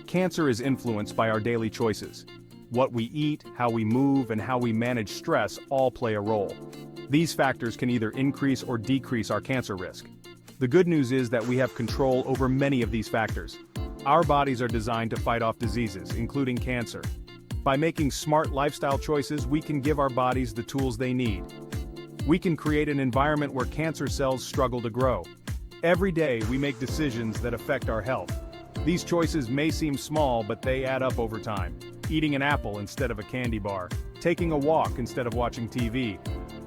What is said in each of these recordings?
Cancer is influenced by our daily choices. What we eat, how we move, and how we manage stress all play a role. These factors can either increase or decrease our cancer risk. The good news is that we have control over many of these factors. Our bodies are designed to fight off diseases, including cancer. By making smart lifestyle choices, we can give our bodies the tools they need. We can create an environment where cancer cells struggle to grow. Every day, we make decisions that affect our health. These choices may seem small, but they add up over time. Eating an apple instead of a candy bar, taking a walk instead of watching TV.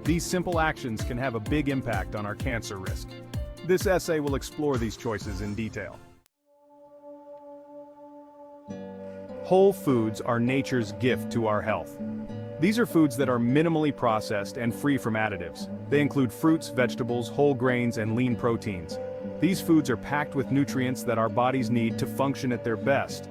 These simple actions can have a big impact on our cancer risk. This essay will explore these choices in detail. Whole foods are nature's gift to our health. These are foods that are minimally processed and free from additives. They include fruits, vegetables, whole grains, and lean proteins. These foods are packed with nutrients that our bodies need to function at their best.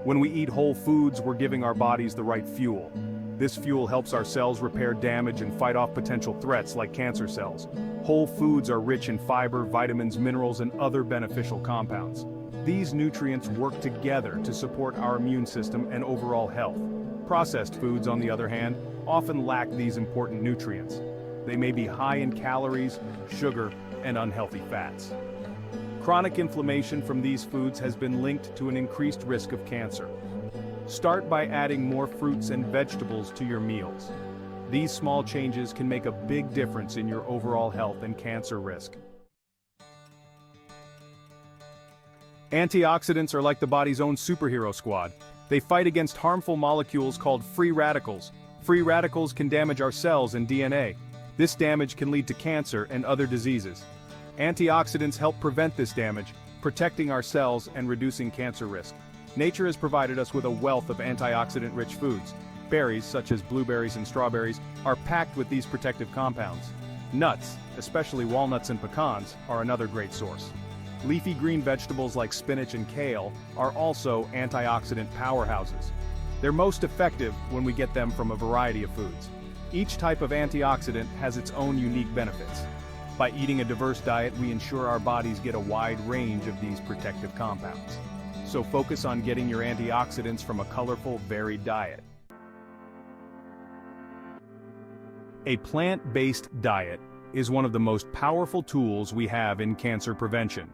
When we eat whole foods, we're giving our bodies the right fuel. This fuel helps our cells repair damage and fight off potential threats like cancer cells. Whole foods are rich in fiber, vitamins, minerals, and other beneficial compounds. These nutrients work together to support our immune system and overall health. Processed foods, on the other hand, often lack these important nutrients. They may be high in calories, sugar, and unhealthy fats. Chronic inflammation from these foods has been linked to an increased risk of cancer. Start by adding more fruits and vegetables to your meals. These small changes can make a big difference in your overall health and cancer risk. Antioxidants are like the body's own superhero squad. They fight against harmful molecules called free radicals. Free radicals can damage our cells and DNA. This damage can lead to cancer and other diseases. Antioxidants help prevent this damage, protecting our cells and reducing cancer risk. Nature has provided us with a wealth of antioxidant-rich foods. Berries, such as blueberries and strawberries, are packed with these protective compounds. Nuts, especially walnuts and pecans, are another great source. Leafy green vegetables like spinach and kale are also antioxidant powerhouses. They're most effective when we get them from a variety of foods. Each type of antioxidant has its own unique benefits. By eating a diverse diet, we ensure our bodies get a wide range of these protective compounds. So focus on getting your antioxidants from a colorful, varied diet. A plant-based diet is one of the most powerful tools we have in cancer prevention.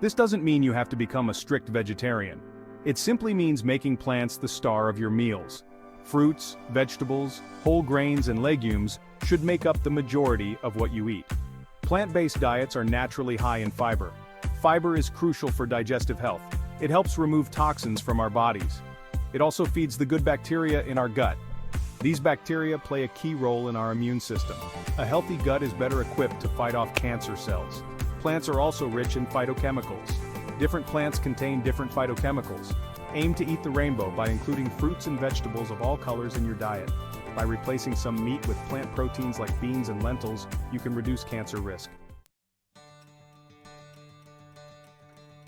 This doesn't mean you have to become a strict vegetarian. It simply means making plants the star of your meals. Fruits, vegetables, whole grains, and legumes should make up the majority of what you eat. Plant-based diets are naturally high in fiber. Fiber is crucial for digestive health. It helps remove toxins from our bodies. It also feeds the good bacteria in our gut. These bacteria play a key role in our immune system. A healthy gut is better equipped to fight off cancer cells. Plants are also rich in phytochemicals. Different plants contain different phytochemicals. Aim to eat the rainbow by including fruits and vegetables of all colors in your diet. By replacing some meat with plant proteins like beans and lentils, you can reduce cancer risk.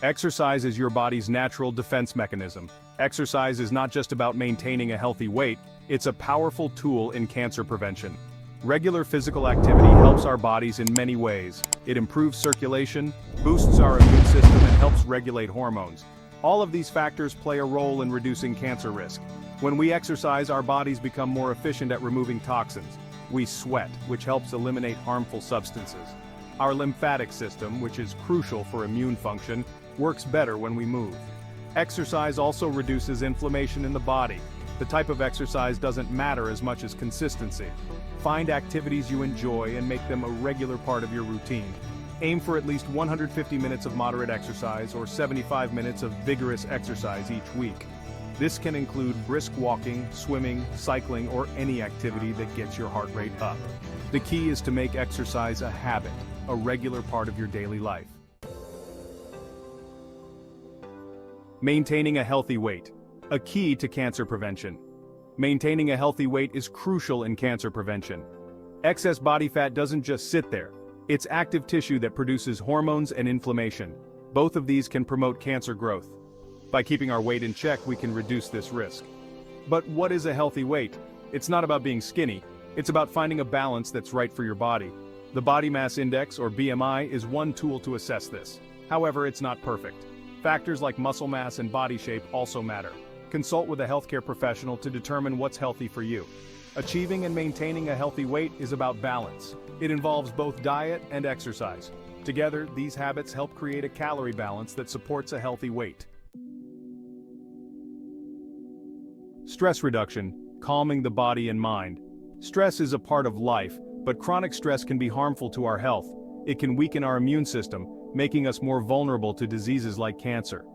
Exercise is your body's natural defense mechanism. Exercise is not just about maintaining a healthy weight, it's a powerful tool in cancer prevention. Regular physical activity helps our bodies in many ways. It improves circulation, boosts our immune system, and helps regulate hormones. All of these factors play a role in reducing cancer risk. When we exercise, our bodies become more efficient at removing toxins. We sweat, which helps eliminate harmful substances. Our lymphatic system, which is crucial for immune function, works better when we move. Exercise also reduces inflammation in the body. The type of exercise doesn't matter as much as consistency. Find activities you enjoy and make them a regular part of your routine. Aim for at least 150 minutes of moderate exercise or 75 minutes of vigorous exercise each week. This can include brisk walking, swimming, cycling, or any activity that gets your heart rate up. The key is to make exercise a habit, a regular part of your daily life. Maintaining a healthy weight, a key to cancer prevention. Maintaining a healthy weight is crucial in cancer prevention. Excess body fat doesn't just sit there. It's active tissue that produces hormones and inflammation. Both of these can promote cancer growth. By keeping our weight in check, we can reduce this risk. But what is a healthy weight? It's not about being skinny. It's about finding a balance that's right for your body. The body mass index, or BMI, is one tool to assess this. However, it's not perfect. Factors like muscle mass and body shape also matter. Consult with a healthcare professional to determine what's healthy for you. Achieving and maintaining a healthy weight is about balance. It involves both diet and exercise. Together, these habits help create a calorie balance that supports a healthy weight. Stress reduction, calming the body and mind. Stress is a part of life, but chronic stress can be harmful to our health. It can weaken our immune system, making us more vulnerable to diseases like cancer.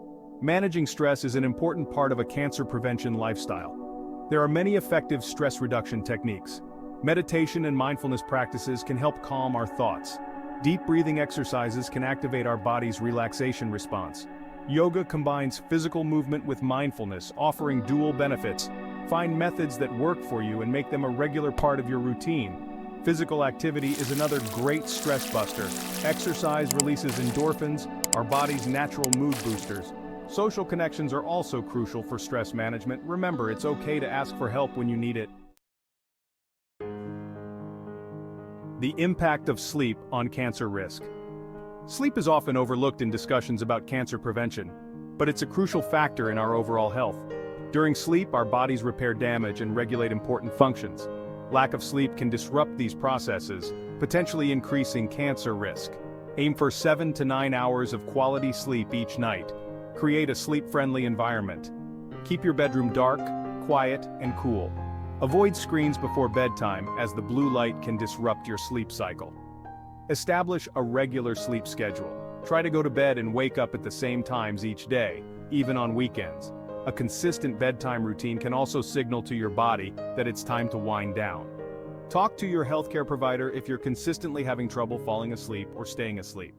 Managing stress is an important part of a cancer prevention lifestyle. There are many effective stress reduction techniques. Meditation and mindfulness practices can help calm our thoughts. Deep breathing exercises can activate our body's relaxation response. Yoga combines physical movement with mindfulness, offering dual benefits. Find methods that work for you and make them a regular part of your routine. Physical activity is another great stress buster. Exercise releases endorphins, our body's natural mood boosters. Social connections are also crucial for stress management. Remember, it's okay to ask for help when you need it. The impact of sleep on cancer risk. Sleep is often overlooked in discussions about cancer prevention, but it's a crucial factor in our overall health. During sleep, our bodies repair damage and regulate important functions. Lack of sleep can disrupt these processes, potentially increasing cancer risk. Aim for 7 to 9 hours of quality sleep each night. Create a sleep-friendly environment. Keep your bedroom dark, quiet, and cool. Avoid screens before bedtime, as the blue light can disrupt your sleep cycle. Establish a regular sleep schedule. Try to go to bed and wake up at the same times each day, even on weekends. A consistent bedtime routine can also signal to your body that it's time to wind down. Talk to your healthcare provider if you're consistently having trouble falling asleep or staying asleep.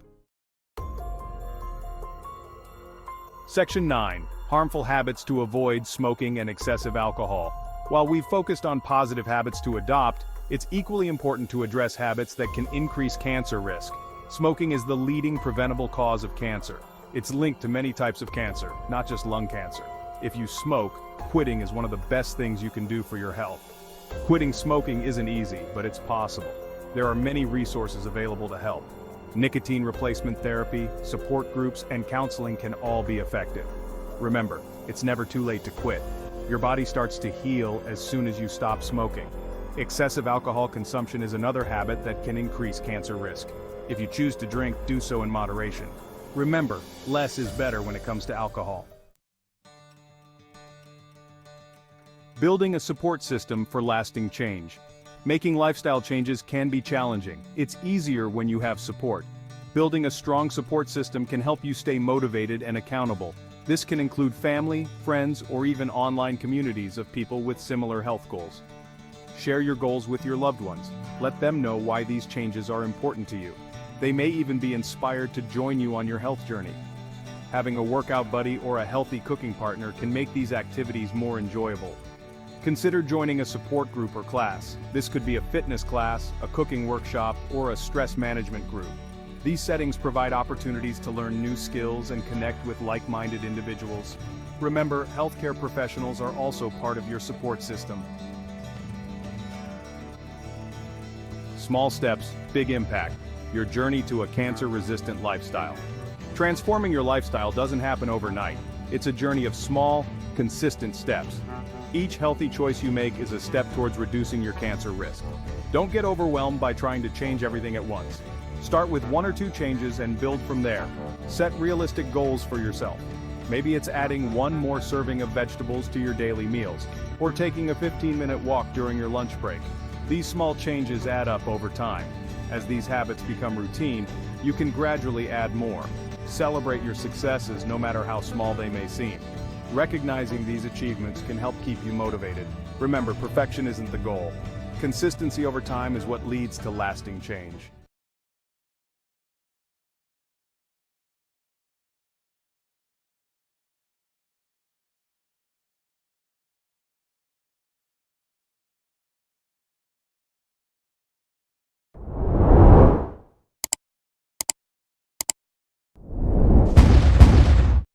Section 9. Harmful habits to avoid: smoking and excessive alcohol. While we've focused on positive habits to adopt, it's equally important to address habits that can increase cancer risk. Smoking is the leading preventable cause of cancer. It's linked to many types of cancer, not just lung cancer. If you smoke, quitting is one of the best things you can do for your health. Quitting smoking isn't easy, but it's possible. There are many resources available to help. Nicotine replacement therapy, support groups, and counseling can all be effective. Remember, it's never too late to quit. Your body starts to heal as soon as you stop smoking. Excessive alcohol consumption is another habit that can increase cancer risk. If you choose to drink, do so in moderation. Remember, less is better when it comes to alcohol. Building a support system for lasting change. Making lifestyle changes can be challenging. It's easier when you have support. Building a strong support system can help you stay motivated and accountable. This can include family, friends, or even online communities of people with similar health goals. Share your goals with your loved ones. Let them know why these changes are important to you. They may even be inspired to join you on your health journey. Having a workout buddy or a healthy cooking partner can make these activities more enjoyable. Consider joining a support group or class. This could be a fitness class, a cooking workshop, or a stress management group. These settings provide opportunities to learn new skills and connect with like-minded individuals. Remember, healthcare professionals are also part of your support system. Small steps, big impact. Your journey to a cancer-resistant lifestyle. Transforming your lifestyle doesn't happen overnight. It's a journey of small, consistent steps. Each healthy choice you make is a step towards reducing your cancer risk. Don't get overwhelmed by trying to change everything at once. Start with 1 or 2 changes and build from there. Set realistic goals for yourself. Maybe it's adding 1 more serving of vegetables to your daily meals, or taking a 15-minute walk during your lunch break. These small changes add up over time. As these habits become routine, you can gradually add more. Celebrate your successes no matter how small they may seem. Recognizing these achievements can help keep you motivated. Remember, perfection isn't the goal. Consistency over time is what leads to lasting change.